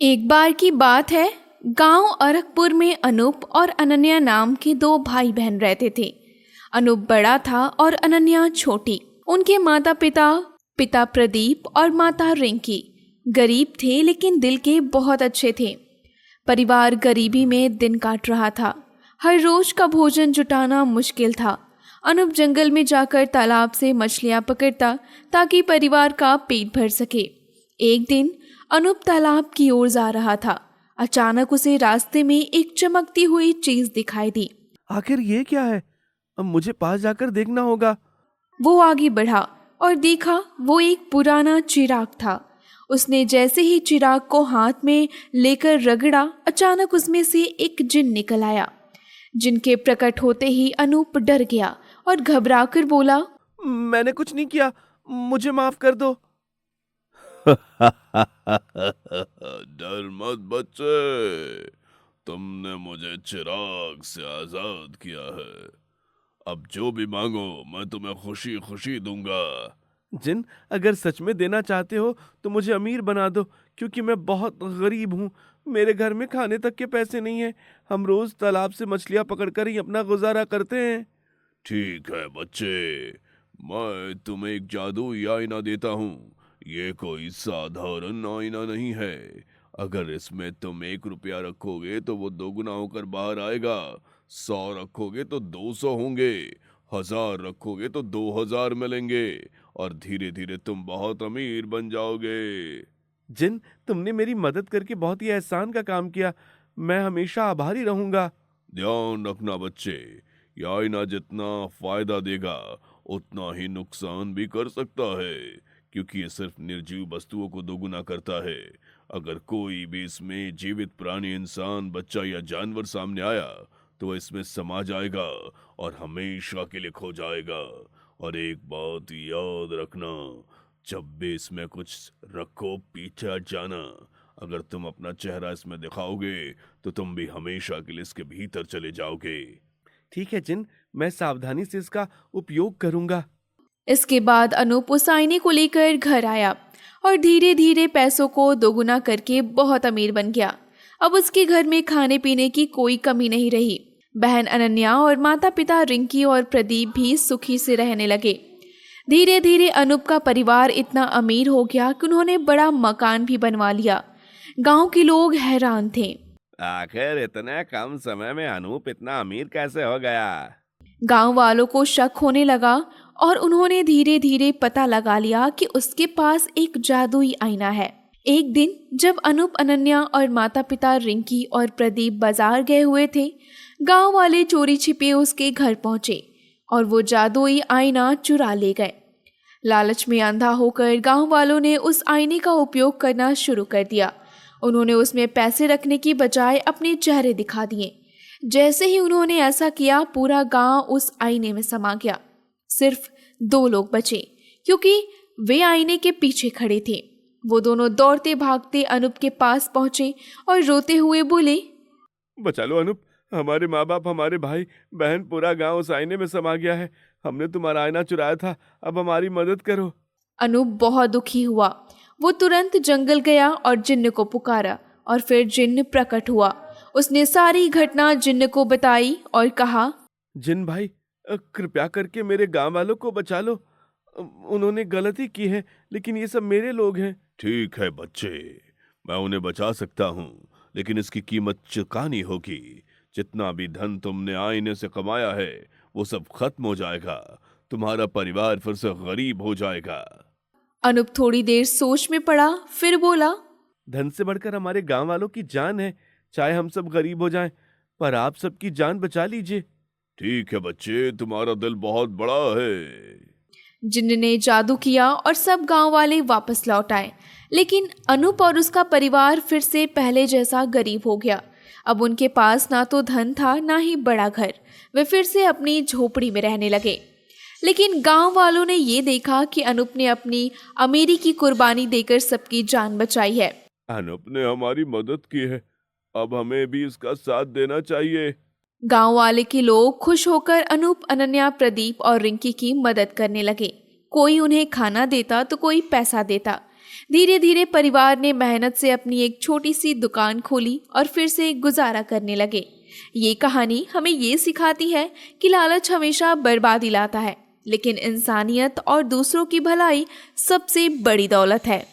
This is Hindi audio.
एक बार की बात है। गांव अरखपुर में अनूप और अनन्या नाम के दो भाई बहन रहते थे। अनूप बड़ा था और अनन्या छोटी। उनके माता पिता पिता प्रदीप और माता रिंकी गरीब थे, लेकिन दिल के बहुत अच्छे थे। परिवार गरीबी में दिन काट रहा था। हर रोज का भोजन जुटाना मुश्किल था। अनूप जंगल में जाकर तालाब से मछलियां पकड़ता ताकि परिवार का पेट भर सके। एक दिन अनूप तालाब की ओर जा रहा था। अचानक उसे रास्ते में एक चमकती हुई चीज दिखाई दी। आखिर ये क्या है? अब मुझे पास जाकर देखना होगा। वो आगे बढ़ा और देखा वो एक पुराना चिराग था। उसने जैसे ही चिराग को हाथ में लेकर रगड़ा, अचानक उसमें से एक जिन निकल आया। जिन के प्रकट होते ही अनूप डर गया और घबराकर बोला, मैंने कुछ नहीं किया, मुझे माफ कर दो। डर मत बच्चे, तुमने मुझे चिराग से आजाद किया है। अब जो भी मांगो मैं तुम्हें खुशी खुशी दूंगा। जिन, अगर सच में देना चाहते हो तो मुझे अमीर बना दो, क्योंकि मैं बहुत गरीब हूँ। मेरे घर में खाने तक के पैसे नहीं हैं। हम रोज तालाब से मछलियाँ पकड़कर ही अपना गुजारा करते हैं। ठीक है बच्चे, मैं तुम्हें एक जादुई आईना देता हूँ। ये कोई साधारण आईना नहीं है। अगर इसमें तुम 1 रुपया रखोगे तो वो 2 गुना होकर बाहर आएगा। 100 रखोगे तो 200 होंगे। 1000 रखोगे तो 2000 मिलेंगे। और धीरे धीरे तुम बहुत अमीर बन जाओगे। जिन, तुमने मेरी मदद करके बहुत ही एहसान का काम किया। मैं हमेशा आभारी रहूंगा। ध्यान रखना बच्चे, ये आईना जितना फायदा देगा उतना ही नुकसान भी कर सकता है, क्योंकि ये सिर्फ निर्जीव वस्तुओं को 2 गुना करता है। अगर कोई भी इसमें जीवित प्राणी, इंसान, बच्चा या जानवर सामने आया तो इसमें समा जाएगा और हमेशा के लिए खो जाएगा। और एक बात याद रखना, जब भी इसमें कुछ रखो पीछे हट जाना। अगर तुम अपना चेहरा इसमें दिखाओगे तो तुम भी हमेशा के लिए इसके भीतर चले जाओगे। ठीक है जिन, मैं सावधानी से इसका उपयोग करूंगा। इसके बाद अनूप उस आईने को लेकर घर आया और धीरे धीरे पैसों को 2 गुना करके बहुत अमीर बन गया। अब उसके घर में खाने पीने की कोई कमी नहीं रही। बहन अनन्या और माता पिता रिंकी और प्रदीप भी सुखी से रहने लगे। धीरे धीरे अनूप का परिवार इतना अमीर हो गया कि उन्होंने बड़ा मकान भी बनवा लिया। गांव के लोग हैरान थे। आखिर इतने कम समय में अनूप इतना अमीर कैसे हो गया? गांव वालों को शक होने लगा और उन्होंने धीरे धीरे पता लगा लिया कि उसके पास एक जादुई आईना है। एक दिन जब अनूप, अनन्या और माता पिता रिंकी और प्रदीप बाजार गए हुए थे, गांव वाले चोरी छिपे उसके घर पहुंचे और वो जादुई आईना चुरा ले गए। लालच में अंधा होकर गांव वालों ने उस आईने का उपयोग करना शुरू कर दिया। उन्होंने उसमें पैसे रखने की बजाय अपने चेहरे दिखा दिए। जैसे ही उन्होंने ऐसा किया, पूरा गांव उस आईने में समा गया। सिर्फ 2 लोग बचे, क्योंकि वे आईने के पीछे खड़े थे। वो दोनों दौड़ते भागते अनूप के पास पहुंचे और रोते हुए बोले, बचा लो अनूप, हमारे माँ बाप, हमारे भाई बहन, पूरा गांव उस आईने में समा गया है। हमने तुम्हारा आईना चुराया था, अब हमारी मदद करो। अनूप बहुत दुखी हुआ। वो तुरंत जंगल गया और जिन्न को पुकारा और फिर जिन्न प्रकट हुआ। उसने सारी घटना जिन्न को बताई और कहा, जिन भाई, कृपया करके मेरे गांव वालों को बचा लो। उन्होंने गलती की है, लेकिन ये सब मेरे लोग हैं। ठीक है बच्चे, मैं उन्हें बचा सकता हूँ, लेकिन इसकी कीमत चुकानी होगी। जितना भी धन तुमने आईने से कमाया है वो सब खत्म हो जाएगा। तुम्हारा परिवार फिर से गरीब हो जाएगा। अनूप थोड़ी देर सोच में पड़ा, फिर बोला, धन से बढ़कर हमारे गांव वालों की जान है। चाहे हम सब गरीब हो जाएं, पर आप सबकी जान बचा लीजिए। ठीक है बच्चे, तुम्हारा दिल बहुत बड़ा है। जिन्न ने जादू किया और सब गांव वाले वापस लौट आए। लेकिन अनूप और उसका परिवार फिर से पहले जैसा गरीब हो गया। अब उनके पास ना तो धन था, ना ही बड़ा घर। वे फिर से अपनी झोपड़ी में रहने लगे। लेकिन गांव वालों ने ये देखा कि अनूप ने अपनी अमीरी की कुर्बानी देकर सबकी जान बचाई है। अनूप ने हमारी मदद की है, अब हमें भी इसका साथ देना चाहिए। गांव वाले के लोग खुश होकर अनूप, अनन्या, प्रदीप और रिंकी की मदद करने लगे। कोई उन्हें खाना देता तो कोई पैसा देता। धीरे धीरे परिवार ने मेहनत से अपनी एक छोटी सी दुकान खोली और फिर से गुजारा करने लगे। ये कहानी हमें ये सिखाती है कि लालच हमेशा बर्बादी लाता है, लेकिन इंसानियत और दूसरों की भलाई सबसे बड़ी दौलत है।